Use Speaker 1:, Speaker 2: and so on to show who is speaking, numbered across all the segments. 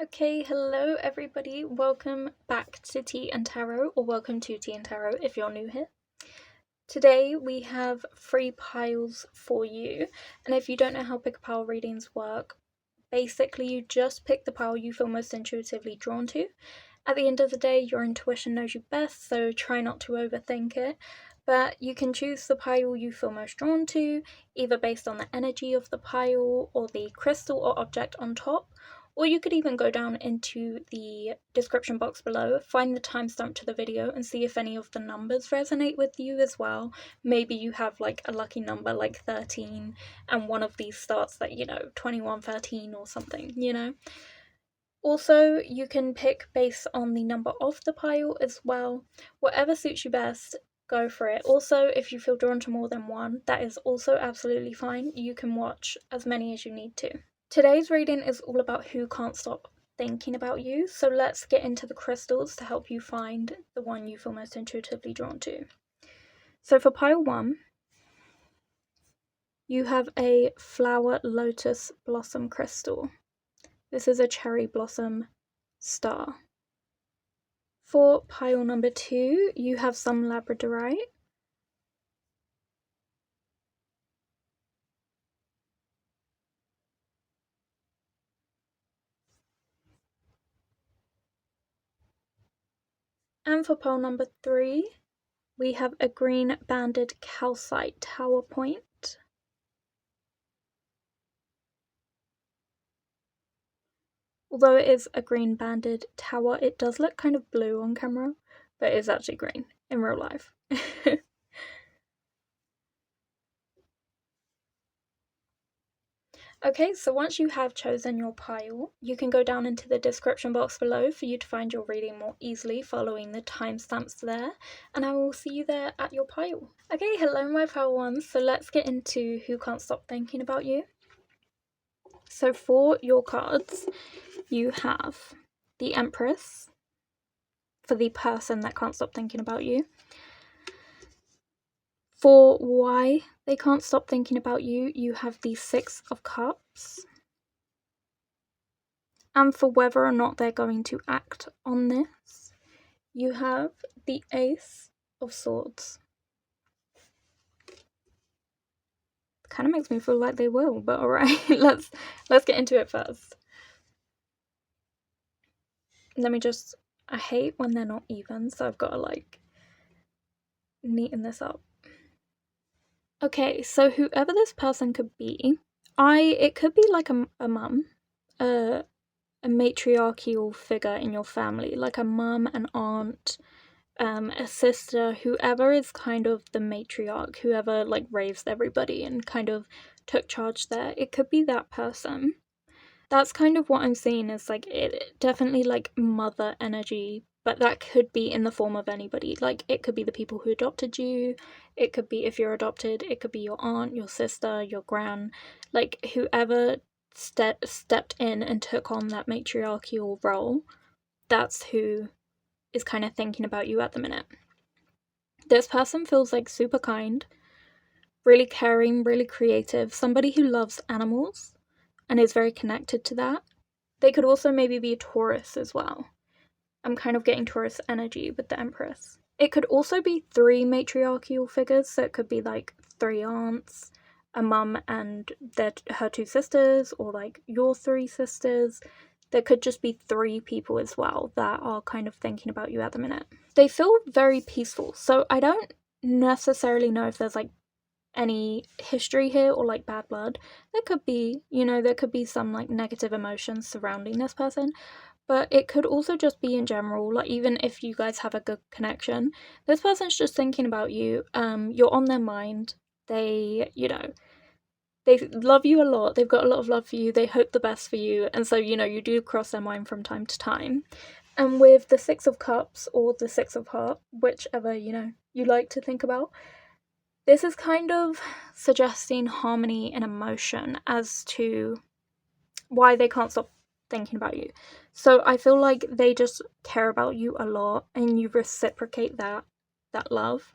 Speaker 1: Okay, hello everybody, welcome back to Tea and Tarot, or welcome to Tea and Tarot if you're new here. Today we have 3 piles for you, and if you don't know how pick a pile readings work, basically you just pick the pile you feel most intuitively drawn to. At the end of the day, your intuition knows you best, so try not to overthink it. But you can choose the pile you feel most drawn to, either based on the energy of the pile or the crystal or object on top. Or you could even go down into the description box below, find the timestamp to the video and see if any of the numbers resonate with you as well. Maybe you have like a lucky number like 13 and one of these starts at, 2113 or something. Also, you can pick based on the number of the pile as well. Whatever suits you best, go for it. Also, if you feel drawn to more than one, that is also absolutely fine. You can watch as many as you need to. Today's reading is all about who can't stop thinking about you, so let's get into the crystals to help you find the one you feel most intuitively drawn to. So for pile 1, you have a flower lotus blossom crystal. This is a cherry blossom star. For pile number 2, you have some Labradorite. And for pile number 3, we have a green banded calcite tower point. Although it is a green banded tower, it does look kind of blue on camera, but it is actually green in real life. Okay, so once you have chosen your pile, you can go down into the description box below for you to find your reading more easily following the timestamps there, and I will see you there at your pile. Okay, hello my pile ones, so let's get into who can't stop thinking about you. So for your cards, you have the Empress, for the person that can't stop thinking about you. For why they can't stop thinking about you, you have the 6 of Cups. And for whether or not they're going to act on this, you have the Ace of Swords. Kind of makes me feel like they will, but alright, let's get into it first. I hate when they're not even, so I've got to like neaten this up. Okay, so whoever this person could be, it could be like a mum, a matriarchal figure in your family, like a mum, an aunt, a sister, whoever is kind of the matriarch, whoever like raised everybody and kind of took charge there. It could be that person. That's kind of what I'm seeing is like it definitely like mother energy, but that could be in the form of anybody. Like it could be the people who adopted you, it could be if you're adopted, it could be your aunt, your sister, your gran, like whoever stepped in and took on that matriarchal role. That's who is kind of thinking about you at the minute. This person feels like super kind, really caring, really creative, somebody who loves animals and is very connected to that. They could also maybe be a Taurus as well. I'm kind of getting Taurus energy with the Empress. It could also be 3 matriarchal figures, so it could be like 3 aunts, a mum and her 2 sisters, or like your 3 sisters. There could just be 3 people as well that are kind of thinking about you at the minute. They feel very peaceful, so I don't necessarily know if there's like any history here or like bad blood. There could be, there could be some like negative emotions surrounding this person, but it could also just be in general, like even if you guys have a good connection, this person's just thinking about you. You're on their mind. They love you a lot. They've got a lot of love for you. They hope the best for you, and so you do cross their mind from time to time. And with the 6 of Cups or the 6 of Hearts, whichever you like to think about, this is kind of suggesting harmony and emotion as to why they can't stop thinking about you. So I feel like they just care about you a lot and you reciprocate that love.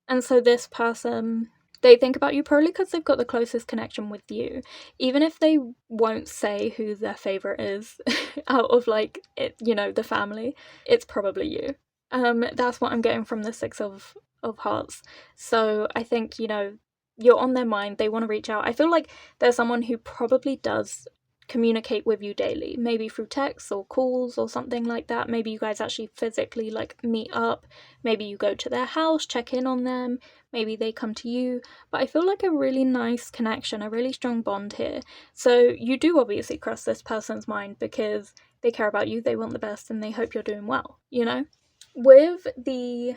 Speaker 1: And so this person They think about you probably because they've got the closest connection with you. Even if they won't say who their favourite is out of like, the family, it's probably you. That's what I'm getting from the Six of Hearts. So I think, you're on their mind. They want to reach out. I feel like there's someone who probably does communicate with you daily, maybe through texts or calls or something like that. Maybe you guys actually physically like meet up. Maybe you go to their house, check in on them. Maybe they come to you. But I feel like a really nice connection, a really strong bond here. So you do obviously cross this person's mind because they care about you, they want the best, and they hope you're doing well, With the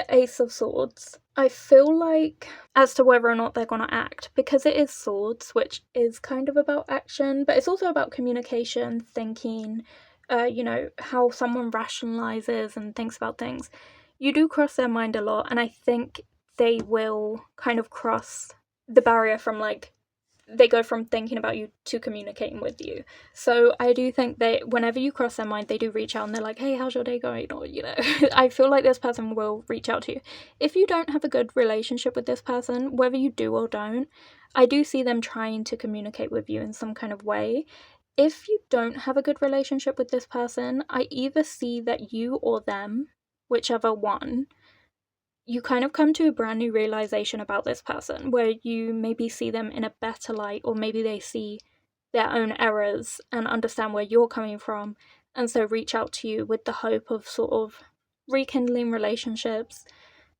Speaker 1: Ace of Swords, I feel like, as to whether or not they're going to act, because it is swords, which is kind of about action, but it's also about communication, thinking, how someone rationalizes and thinks about things. You do cross their mind a lot, and I think they will kind of cross the barrier from like, they go from thinking about you to communicating with you. So I do think whenever you cross their mind, they do reach out and they're like, hey, how's your day going? Or, I feel like this person will reach out to you. If you don't have a good relationship with this person, whether you do or don't, I do see them trying to communicate with you in some kind of way. If you don't have a good relationship with this person, I either see that you or them, whichever one, you kind of come to a brand new realization about this person where you maybe see them in a better light, or maybe they see their own errors and understand where you're coming from, and so reach out to you with the hope of sort of rekindling relationships,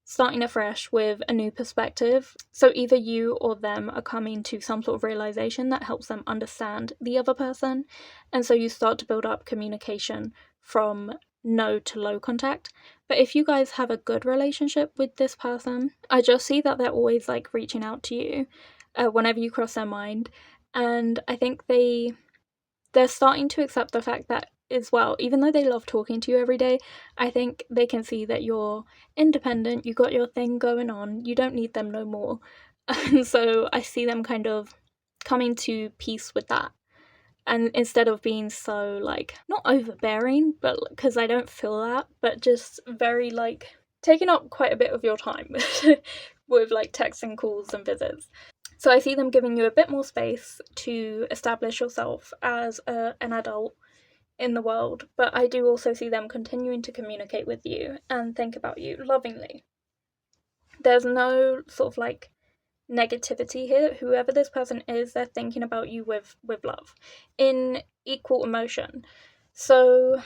Speaker 1: starting afresh with a new perspective. So either you or them are coming to some sort of realization that helps them understand the other person, and so you start to build up communication from no to low contact. But if you guys have a good relationship with this person, I just see that they're always like reaching out to you whenever you cross their mind, and I think they're starting to accept the fact that as well, even though they love talking to you every day, I think they can see that you're independent, you got your thing going on, you don't need them no more. And so I see them kind of coming to peace with that. And instead of being so like, not overbearing, but because I don't feel that, but just very like taking up quite a bit of your time with like texts and calls and visits. So I see them giving you a bit more space to establish yourself as an adult in the world, but I do also see them continuing to communicate with you and think about you lovingly. There's no sort of like negativity here. Whoever this person is, they're thinking about you with love in equal emotion. So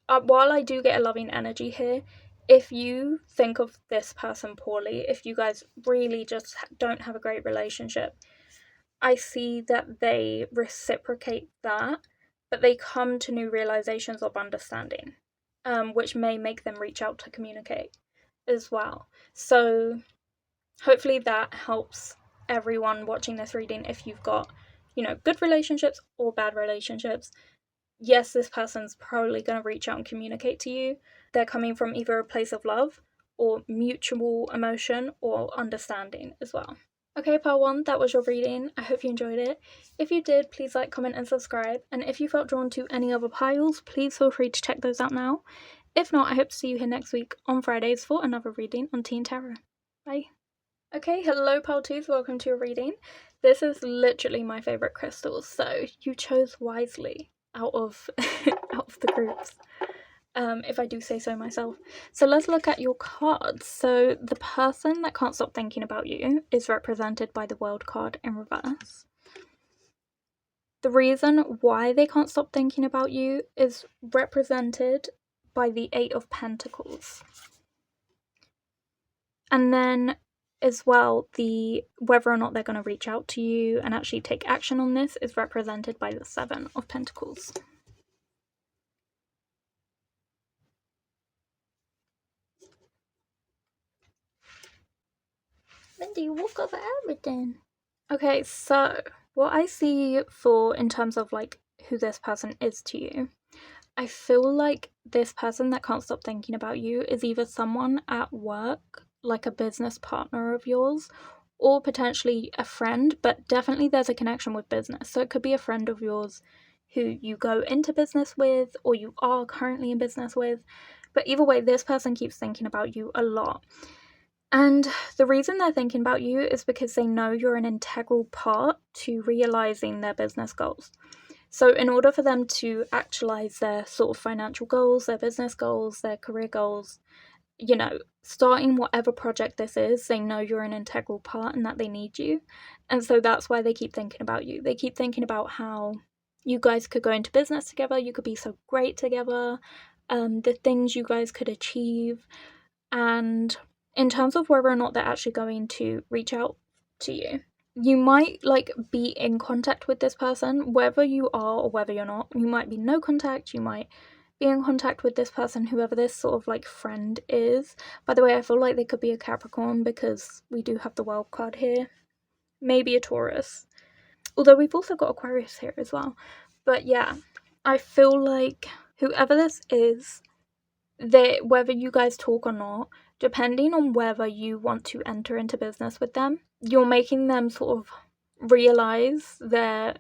Speaker 1: while I do get a loving energy here, if you think of this person poorly, if you guys really just don't have a great relationship, I see that they reciprocate that, but they come to new realizations of understanding, which may make them reach out to communicate as well. So hopefully that helps everyone watching this reading. If you've got, good relationships or bad relationships, yes, this person's probably going to reach out and communicate to you. They're coming from either a place of love or mutual emotion or understanding as well. Okay, pile 1, that was your reading. I hope you enjoyed it. If you did, please like, comment, and subscribe. And if you felt drawn to any other piles, please feel free to check those out now. If not, I hope to see you here next week on Fridays for another reading on TìandTarot. Bye. Okay, hello pile 2s, welcome to your reading. This is literally my favourite crystals, so you chose wisely out of the groups. If I do say so myself. So let's look at your cards. So the person that can't stop thinking about you is represented by the World card in reverse. The reason why they can't stop thinking about you is represented by the Eight of Pentacles. And then as well, the whether or not they're going to reach out to you and actually take action on this is represented by the Seven of Pentacles. Mindy, you woke up everything. Okay, so what I see for in terms of like who this person is to you, I feel like this person that can't stop thinking about you is either someone at work, like a business partner of yours, or potentially a friend, but definitely there's a connection with business. So it could be a friend of yours who you go into business with, or you are currently in business with. But either way, this person keeps thinking about you a lot. And the reason they're thinking about you is because they know you're an integral part to realizing their business goals. So in order for them to actualize their sort of financial goals, their business goals, their career goals, you know, starting whatever project this is, they know you're an integral part and that they need you. And so that's why they keep thinking about you. They keep thinking about how you guys could go into business together, you could be so great together, the things you guys could achieve. And in terms of whether or not they're actually going to reach out to you, you might like be in contact with this person, whether you are or whether you're not. You might be no contact, you might be in contact with this person, whoever this sort of like friend is. By the way, I feel like they could be a Capricorn because we do have the wild card here. Maybe a Taurus. Although we've also got Aquarius here as well. But yeah, I feel like whoever this is, whether you guys talk or not, depending on whether you want to enter into business with them, you're making them sort of realize their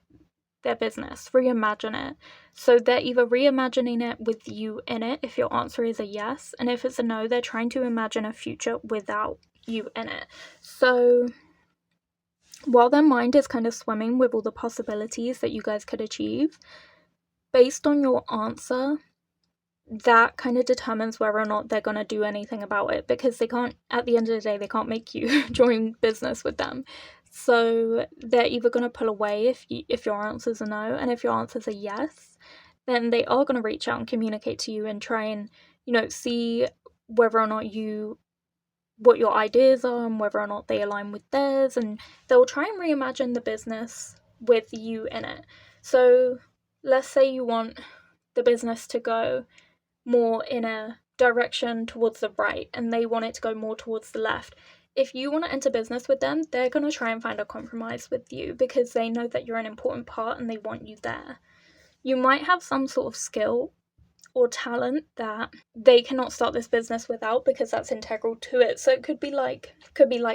Speaker 1: business, reimagine it. So they're either reimagining it with you in it if your answer is a yes, and if it's a no, they're trying to imagine a future without you in it. So while their mind is kind of swimming with all the possibilities that you guys could achieve, based on your answer, that kind of determines whether or not they're going to do anything about it, because they can't, at the end of the day, they can't make you join business with them. So they're either going to pull away if your answer's a no, and if your answer's a yes, then they are going to reach out and communicate to you and try and, you know, see whether or not what your ideas are and whether or not they align with theirs, and they'll try and reimagine the business with you in it. So let's say you want the business to go more in a direction towards the right and they want it to go more towards the left. If you want to enter business with them, they're going to try and find a compromise with you because they know that you're an important part and they want you there. You might have some sort of skill or talent that they cannot start this business without because that's integral to it. So it could be like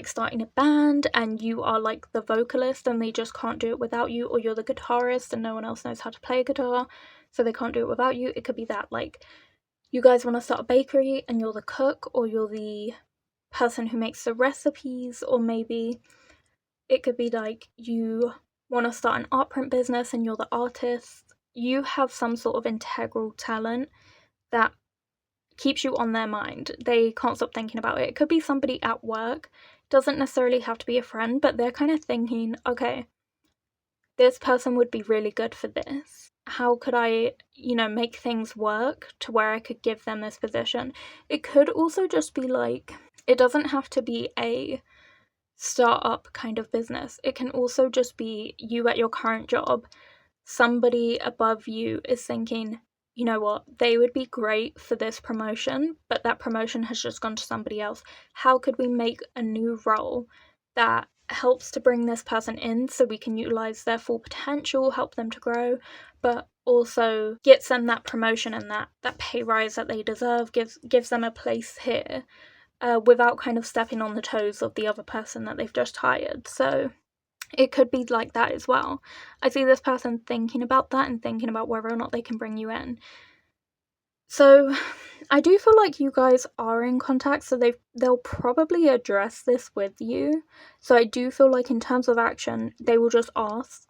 Speaker 1: starting a band and you are like the vocalist and they just can't do it without you, or you're the guitarist and no one else knows how to play a guitar, so they can't do it without you. It could be that like you guys want to start a bakery and you're the cook, or you're the person who makes the recipes, or maybe it could be like you want to start an art print business and you're the artist. You have some sort of integral talent that keeps you on their mind. They can't stop thinking about it. It could be somebody at work, doesn't necessarily have to be a friend, but they're kind of thinking, okay, this person would be really good for this. How could I, make things work to where I could give them this position? It could also just be like, it doesn't have to be a startup kind of business. It can also just be you at your current job. Somebody above you is thinking, you know what, they would be great for this promotion, but that promotion has just gone to somebody else. How could we make a new role that helps to bring this person in so we can utilize their full potential, help them to grow, but also gets them that promotion and that pay rise that they deserve, gives them a place here, without kind of stepping on the toes of the other person that they've just hired. So it could be like that as well. I see this person thinking about that and thinking about whether or not they can bring you in. So I do feel like you guys are in contact, so they'll probably address this with you. So I do feel like in terms of action, they will just ask,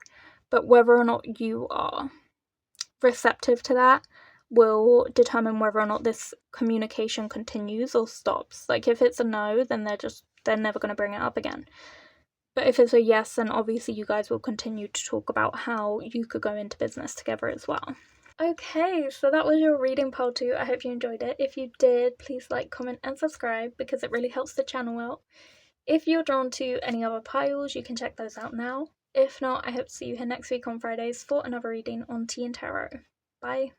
Speaker 1: but whether or not you are receptive to that will determine whether or not this communication continues or stops. Like if it's a no, then they're never going to bring it up again. But if it's a yes, then obviously you guys will continue to talk about how you could go into business together as well. Okay, so that was your reading pile 2. I hope you enjoyed it. If you did, please like, comment, and subscribe because it really helps the channel out. If you're drawn to any other piles, you can check those out now. If not, I hope to see you here next week on Fridays for another reading on TìandTarot. Bye.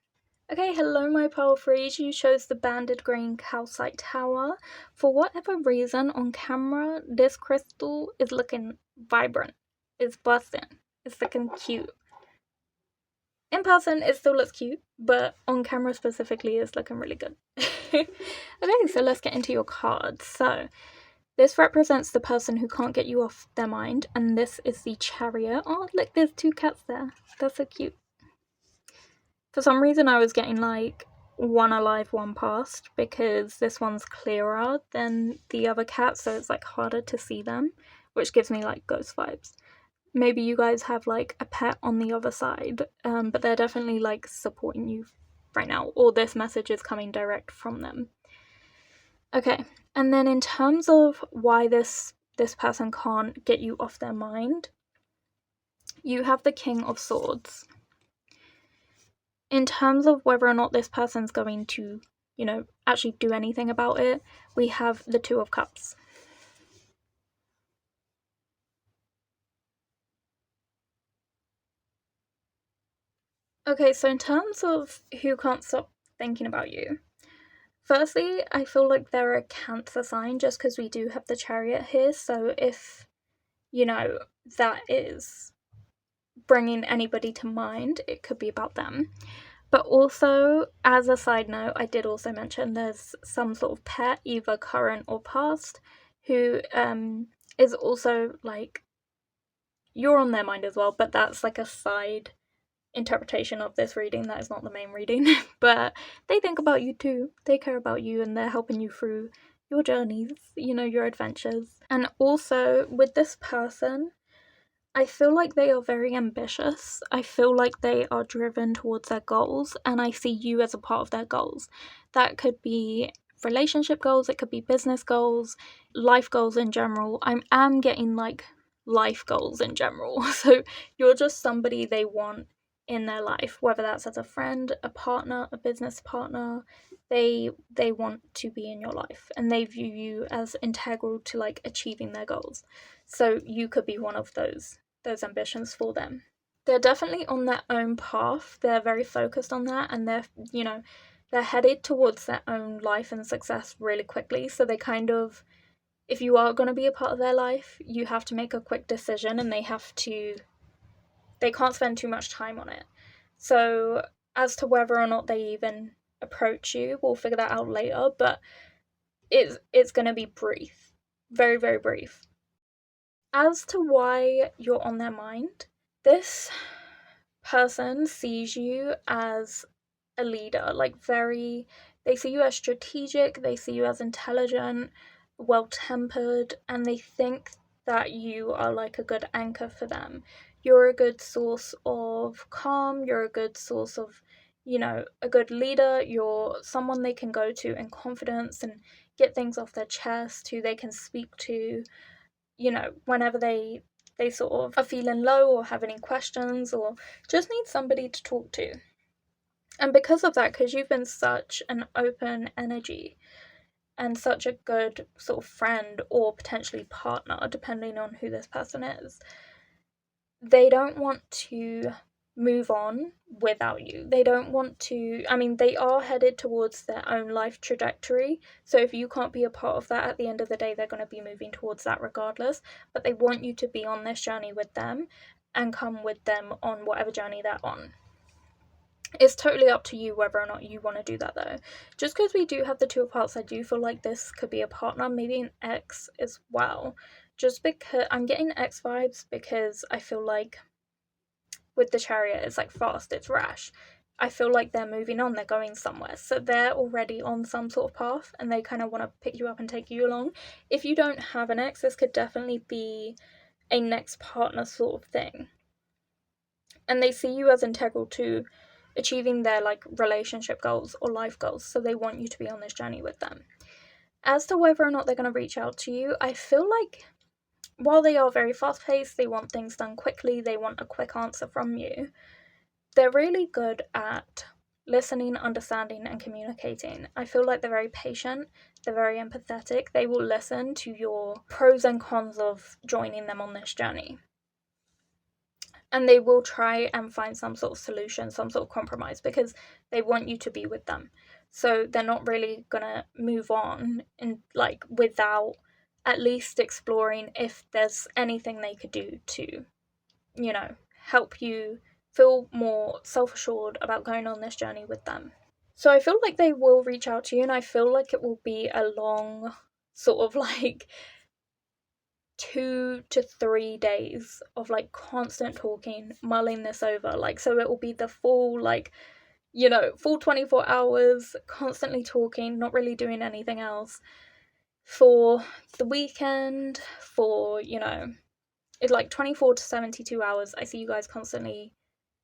Speaker 1: Okay, hello my pile 3s. You chose the banded green calcite tower. For whatever reason, on camera, this crystal is looking vibrant. It's busting. It's looking cute. In person, it still looks cute, but on camera specifically, it's looking really good. Okay, so let's get into your cards. So, this represents the person who can't get you off their mind, and this is the Chariot. Oh, look, there's 2 cats there. That's so cute. For some reason, I was getting, like, one alive, one past, because this one's clearer than the other cat, so it's like harder to see them, which gives me like ghost vibes. Maybe you guys have like a pet on the other side, but they're definitely like supporting you right now, or this message is coming direct from them. Okay, and then in terms of why this person can't get you off their mind, you have the King of Swords. In terms of whether or not this person's going to, actually do anything about it, we have the Two of Cups. Okay, so in terms of who can't stop thinking about you, firstly, I feel like they're a Cancer sign just because we do have the Chariot here, so if, that is bringing anybody to mind, it could be about them. But also, as a side note, I did also mention there's some sort of pet, either current or past, who is also like, you're on their mind as well, but that's like a side interpretation of this reading. That is not the main reading. But they think about you too. They care about you and they're helping you through your journeys, your adventures. And also, with this person, I feel like they are very ambitious. I feel like they are driven towards their goals, and I see you as a part of their goals. That could be relationship goals, it could be business goals, life goals in general. I am getting like life goals in general. So you're just somebody they want in their life, whether that's as a friend, a partner, a business partner. They want to be in your life and they view you as integral to like achieving their goals. So you could be one of those ambitions for them. They're definitely on their own path. They're very focused on that, and they're headed towards their own life and success really quickly. So they kind of, if you are going to be a part of their life, you have to make a quick decision, and they can't spend too much time on it. So as to whether or not they even approach you, we'll figure that out later, but it's going to be brief. Very, very brief. As to why you're on their mind, this person sees you as a leader, they see you as strategic, they see you as intelligent, well-tempered, and they think that you are like a good anchor for them. You're a good source of calm, you're a good source of, a good leader, you're someone they can go to in confidence and get things off their chest, who they can speak to, whenever they sort of are feeling low or have any questions or just need somebody to talk to. And because of that, because you've been such an open energy and such a good sort of friend or potentially partner, depending on who this person is, they don't want to move on without you. They don't want to, they are headed towards their own life trajectory. So if you can't be a part of that, at the end of the day, they're going to be moving towards that regardless. But they want you to be on this journey with them and come with them on whatever journey they're on. It's totally up to you whether or not you want to do that though. Just because we do have the Two of Hearts, I do feel like this could be a partner, maybe an ex as well. Just because I'm getting ex vibes, because I feel like with the Chariot, it's like fast, it's rash. I feel like they're moving on, they're going somewhere. So they're already on some sort of path and they kind of want to pick you up and take you along. If you don't have an ex, this could definitely be a next partner sort of thing. And they see you as integral to achieving their like relationship goals or life goals. So they want you to be on this journey with them. As to whether or not they're going to reach out to you, I feel like while they are very fast-paced, they want things done quickly, they want a quick answer from you, they're really good at listening, understanding, and communicating. I feel like they're very patient, they're very empathetic, they will listen to your pros and cons of joining them on this journey. And they will try and find some sort of solution, some sort of compromise, because they want you to be with them. So they're not really gonna move on without at least exploring if there's anything they could do to, help you feel more self-assured about going on this journey with them. So I feel like they will reach out to you, and I feel like it will be a long sort of 2 to 3 days of constant talking, mulling this over. So it will be the full full 24 hours, constantly talking, not really doing anything else. For the weekend, for, it's like 24 to 72 hours, I see you guys constantly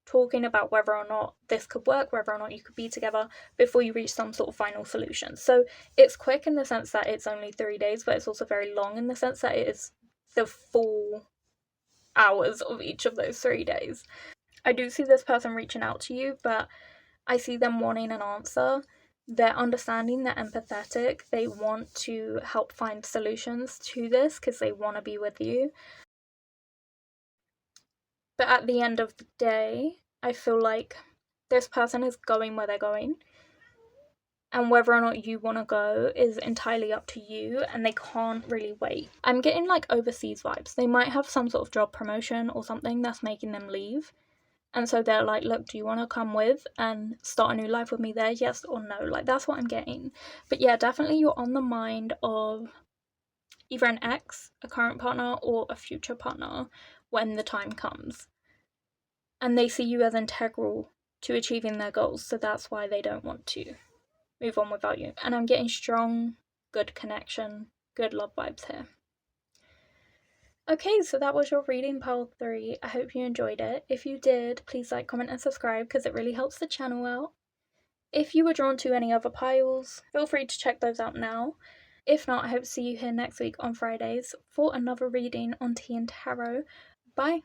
Speaker 1: talking about whether or not this could work, whether or not you could be together before you reach some sort of final solution. So it's quick in the sense that it's only 3 days, but it's also very long in the sense that it is the full hours of each of those 3 days. I do see this person reaching out to you, but I see them wanting an answer. They're understanding, they're empathetic, they want to help find solutions to this because they want to be with you. But at the end of the day, I feel like this person is going where they're going. And whether or not you want to go is entirely up to you, and they can't really wait. I'm getting like overseas vibes. They might have some sort of job promotion or something that's making them leave. And so they're like, look, do you want to come with and start a new life with me there? Yes or no? Like, that's what I'm getting. But yeah, definitely you're on the mind of either an ex, a current partner, or a future partner when the time comes. And they see you as integral to achieving their goals. So that's why they don't want to move on without you. And I'm getting strong, good connection, good love vibes here. Okay, so that was your reading pile 3. I hope you enjoyed it. If you did, please like, comment, and subscribe because it really helps the channel out. If you were drawn to any other piles, feel free to check those out now. If not, I hope to see you here next week on Fridays for another reading on TìandTarot. Bye!